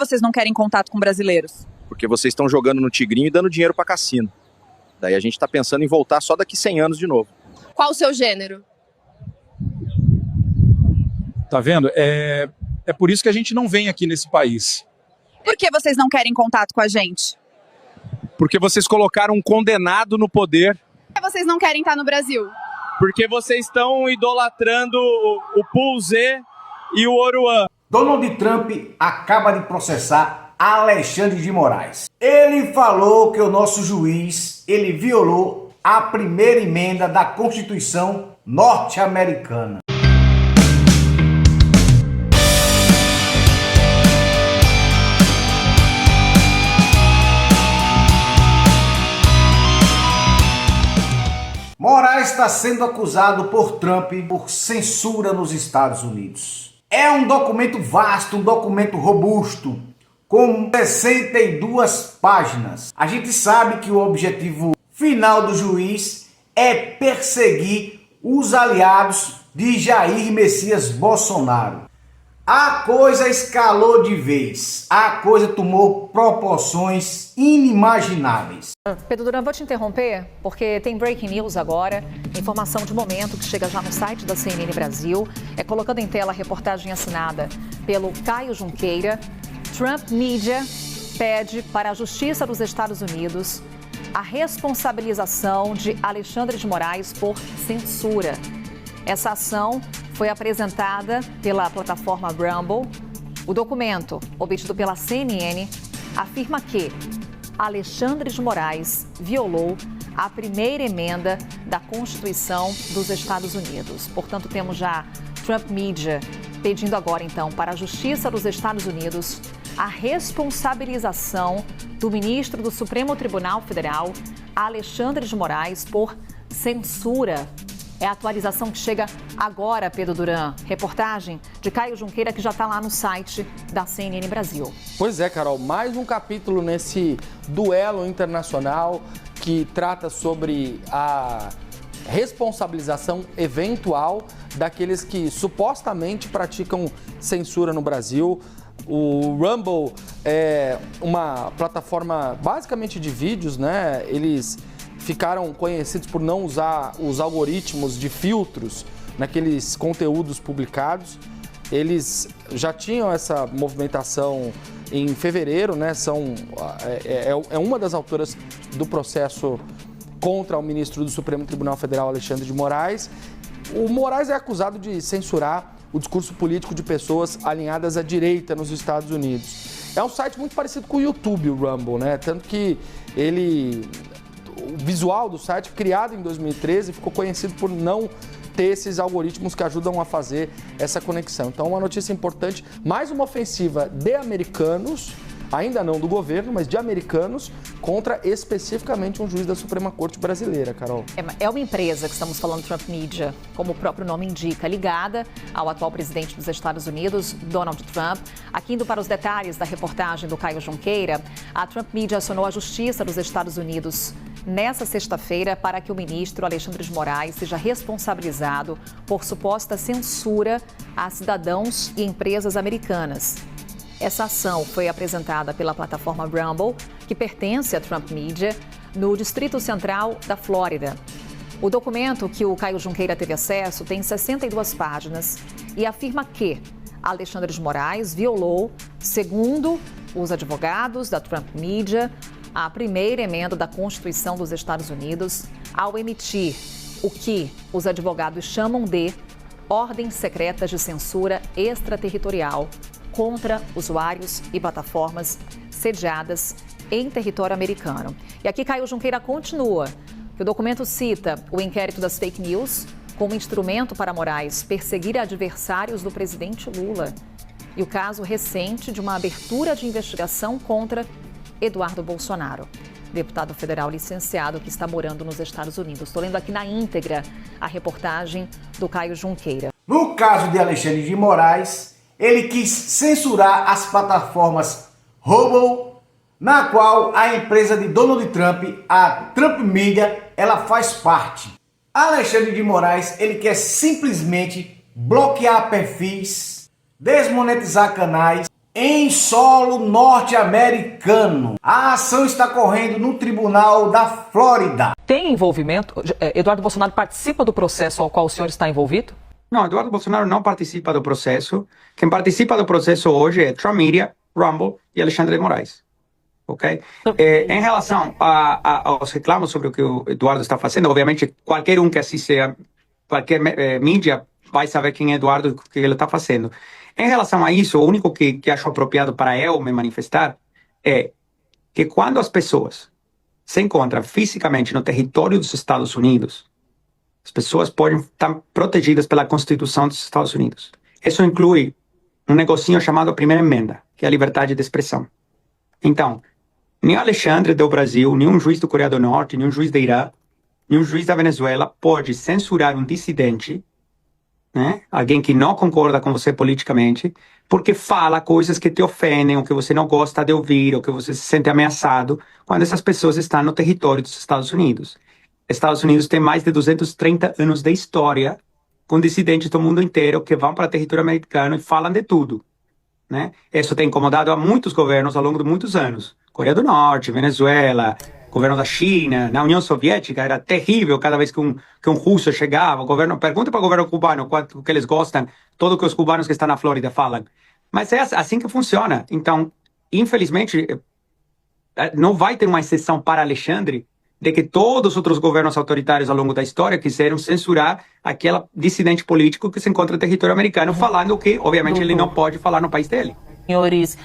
vocês não querem contato com brasileiros? Porque vocês estão jogando no Tigrinho e dando dinheiro para cassino. Daí a gente está pensando em voltar só daqui 100 anos de novo. Qual o seu gênero? Tá vendo? É por isso que a gente não vem aqui nesse país. Por que vocês não querem contato com a gente? Porque vocês colocaram um condenado no poder. Por que vocês não querem estar no Brasil? Porque vocês estão idolatrando o Pool Z e o Oruan. Donald Trump acaba de processar Alexandre de Moraes. Ele falou que o nosso juiz, ele violou a primeira emenda da Constituição norte-americana. Moraes está sendo acusado por Trump por censura nos Estados Unidos. É um documento vasto, um documento robusto, com 62 páginas. A gente sabe que o objetivo final do juiz é perseguir os aliados de Jair Messias Bolsonaro. A coisa escalou de vez, a coisa tomou proporções inimagináveis. Pedro Duran, vou te interromper, porque tem breaking news agora, informação de momento que chega já no site da CNN Brasil, colocando em tela a reportagem assinada pelo Caio Junqueira. Trump Media pede para a Justiça dos Estados Unidos a responsabilização de Alexandre de Moraes por censura. Essa ação foi apresentada pela plataforma Rumble. O documento, obtido pela CNN, afirma que Alexandre de Moraes violou a primeira emenda da Constituição dos Estados Unidos. Portanto, temos já Trump Media pedindo agora, então, para a Justiça dos Estados Unidos a responsabilização do ministro do Supremo Tribunal Federal, Alexandre de Moraes, por censura. É a atualização que chega agora, Pedro Duran. Reportagem de Caio Junqueira, que já está lá no site da CNN Brasil. Pois é, Carol, mais um capítulo nesse duelo internacional que trata sobre a responsabilização eventual daqueles que supostamente praticam censura no Brasil. O Rumble é uma plataforma basicamente de vídeos, né? Eles ficaram conhecidos por não usar os algoritmos de filtros naqueles conteúdos publicados. Eles já tinham essa movimentação em fevereiro, né? É uma das autoras do processo contra o ministro do Supremo Tribunal Federal, Alexandre de Moraes. O Moraes é acusado de censurar o discurso político de pessoas alinhadas à direita nos Estados Unidos. É um site muito parecido com o YouTube, o Rumble, né? Tanto que o visual do site, criado em 2013, ficou conhecido por não ter esses algoritmos que ajudam a fazer essa conexão. Então, uma notícia importante, mais uma ofensiva de americanos, ainda não do governo, mas de americanos, contra especificamente um juiz da Suprema Corte brasileira, Carol. É uma empresa que estamos falando, Trump Media, como o próprio nome indica, ligada ao atual presidente dos Estados Unidos, Donald Trump. Aqui indo para os detalhes da reportagem do Caio Junqueira, a Trump Media acionou a Justiça dos Estados Unidos nessa sexta-feira para que o ministro Alexandre de Moraes seja responsabilizado por suposta censura a cidadãos e empresas americanas. Essa ação foi apresentada pela plataforma Rumble, que pertence à Trump Media, no Distrito Central da Flórida. O documento que o Caio Junqueira teve acesso tem 62 páginas e afirma que Alexandre de Moraes violou, segundo os advogados da Trump Media, a primeira emenda da Constituição dos Estados Unidos ao emitir o que os advogados chamam de ordens secretas de censura extraterritorial contra usuários e plataformas sediadas em território americano. E aqui Caio Junqueira continua que o documento cita o inquérito das fake news como instrumento para Moraes perseguir adversários do presidente Lula e o caso recente de uma abertura de investigação contra Eduardo Bolsonaro, deputado federal licenciado que está morando nos Estados Unidos. Estou lendo aqui na íntegra a reportagem do Caio Junqueira. No caso de Alexandre de Moraes, ele quis censurar as plataformas Rumble, na qual a empresa de Donald Trump, a Trump Media, ela faz parte. Alexandre de Moraes, ele quer simplesmente bloquear perfis, desmonetizar canais, em solo norte-americano. A ação está correndo no Tribunal da Flórida. Tem envolvimento? Eduardo Bolsonaro participa do processo ao qual o senhor está envolvido? Não, Eduardo Bolsonaro não participa do processo. Quem participa do processo hoje é Trump Media, Rumble e Alexandre de Moraes. Ok? Em relação aos reclamos sobre o que o Eduardo está fazendo, obviamente qualquer um que assiste a qualquer mídia vai saber quem é Eduardo e o que ele está fazendo. Em relação a isso, o único que acho apropriado para eu me manifestar é que quando as pessoas se encontram fisicamente no território dos Estados Unidos, as pessoas podem estar protegidas pela Constituição dos Estados Unidos. Isso inclui um negocinho chamado Primeira Emenda, que é a liberdade de expressão. Então, nem Alexandre do Brasil, nenhum juiz do Coreia do Norte, nenhum juiz do Irã, nenhum juiz da Venezuela pode censurar um dissidente, né? Alguém que não concorda com você politicamente, porque fala coisas que te ofendem, ou que você não gosta de ouvir, ou que você se sente ameaçado, quando essas pessoas estão no território dos Estados Unidos. Estados Unidos tem mais de 230 anos de história, com dissidentes do mundo inteiro que vão para o território americano e falam de tudo, né? Isso tem incomodado a muitos governos ao longo de muitos anos. Coreia do Norte, Venezuela, governo da China, na União Soviética era terrível cada vez que um russo chegava. O governo, pergunta para o governo cubano quanto que eles gostam, tudo que os cubanos que estão na Flórida falam. Mas é assim que funciona. Então, infelizmente, não vai ter uma exceção para Alexandre de que todos os outros governos autoritários ao longo da história quiseram censurar aquele dissidente político que se encontra no território americano, falando que, obviamente, ele não pode falar no país dele. Senhores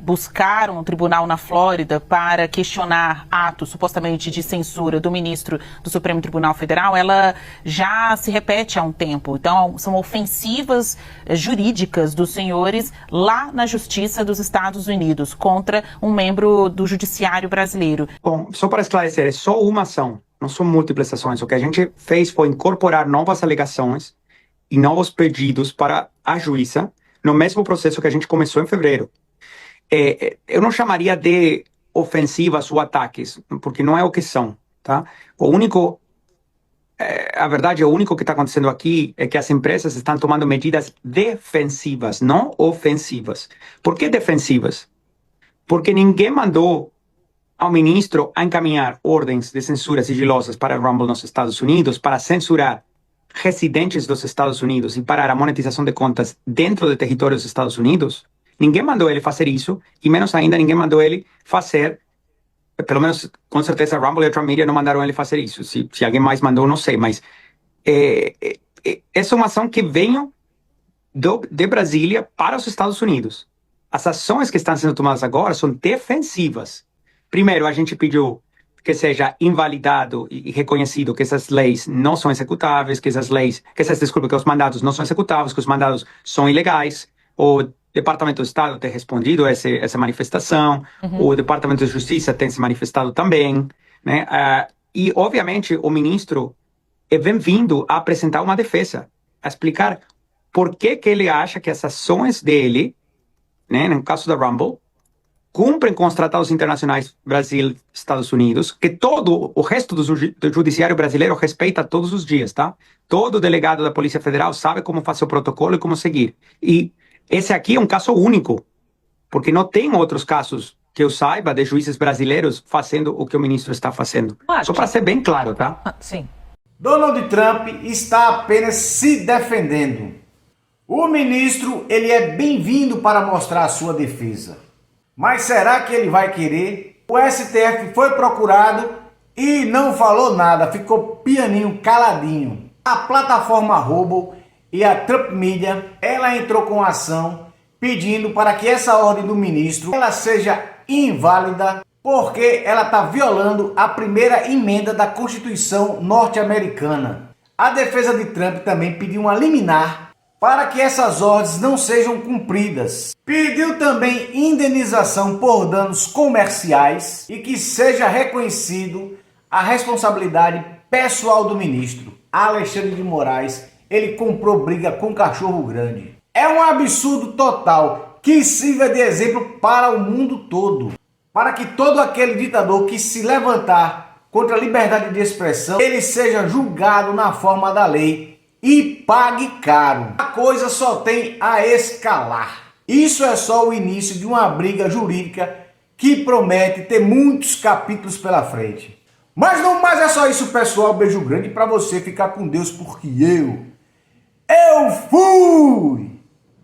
buscaram um tribunal na Flórida para questionar atos supostamente de censura do ministro do Supremo Tribunal Federal, ela já se repete há um tempo. Então, são ofensivas jurídicas dos senhores lá na Justiça dos Estados Unidos contra um membro do Judiciário brasileiro. Bom, só para esclarecer, é só uma ação, não são múltiplas ações. O que a gente fez foi incorporar novas alegações e novos pedidos para a juíza, no mesmo processo que a gente começou em fevereiro. Eu não chamaria de ofensivas ou ataques, porque não é o que são, tá? A verdade, o único que está acontecendo aqui é que as empresas estão tomando medidas defensivas, não ofensivas. Por que defensivas? Porque ninguém mandou ao ministro a encaminhar ordens de censura sigilosas para a Rumble nos Estados Unidos para censurar residentes dos Estados Unidos e parar a monetização de contas dentro do território dos Estados Unidos. Ninguém mandou ele fazer isso, e menos ainda ninguém mandou ele fazer, pelo menos com certeza a Rumble e a Trump Media não mandaram ele fazer isso. Se alguém mais mandou, não sei, mas essa é uma ação que veio de Brasília para os Estados Unidos. As ações que estão sendo tomadas agora são defensivas. Primeiro, a gente pediu que seja invalidado e reconhecido que essas leis não são executáveis, que os mandados não são executáveis, que os mandados são ilegais. O Departamento do Estado tem respondido a essa manifestação, o Departamento de Justiça tem se manifestado também, né? E, obviamente, o ministro é bem-vindo a apresentar uma defesa, a explicar por que ele acha que as ações dele, né, no caso da Rumble, cumprem com os tratados internacionais Brasil, Estados Unidos, que todo o resto do judiciário brasileiro respeita todos os dias, tá? Todo delegado da Polícia Federal sabe como fazer o protocolo e como seguir. E esse aqui é um caso único, porque não tem outros casos que eu saiba de juízes brasileiros fazendo o que o ministro está fazendo. Só para ser bem claro, tá? Sim. Donald Trump está apenas se defendendo. O ministro, ele é bem-vindo para mostrar a sua defesa. Mas será que ele vai querer? O STF foi procurado e não falou nada, ficou pianinho, caladinho. A plataforma Rumble e a Trump Media, ela entrou com ação pedindo para que essa ordem do ministro ela seja inválida, porque ela está violando a primeira emenda da Constituição norte-americana. A defesa de Trump também pediu uma liminar para que essas ordens não sejam cumpridas. Pediu também indenização por danos comerciais e que seja reconhecido a responsabilidade pessoal do ministro. Alexandre de Moraes, ele comprou briga com cachorro grande. É um absurdo total que sirva de exemplo para o mundo todo. Para que todo aquele ditador que se levantar contra a liberdade de expressão, ele seja julgado na forma da lei e pague caro. A coisa só tem a escalar. Isso é só o início de uma briga jurídica que promete ter muitos capítulos pela frente. Mas não mais é só isso, pessoal. Beijo grande pra você, ficar com Deus, porque eu fui!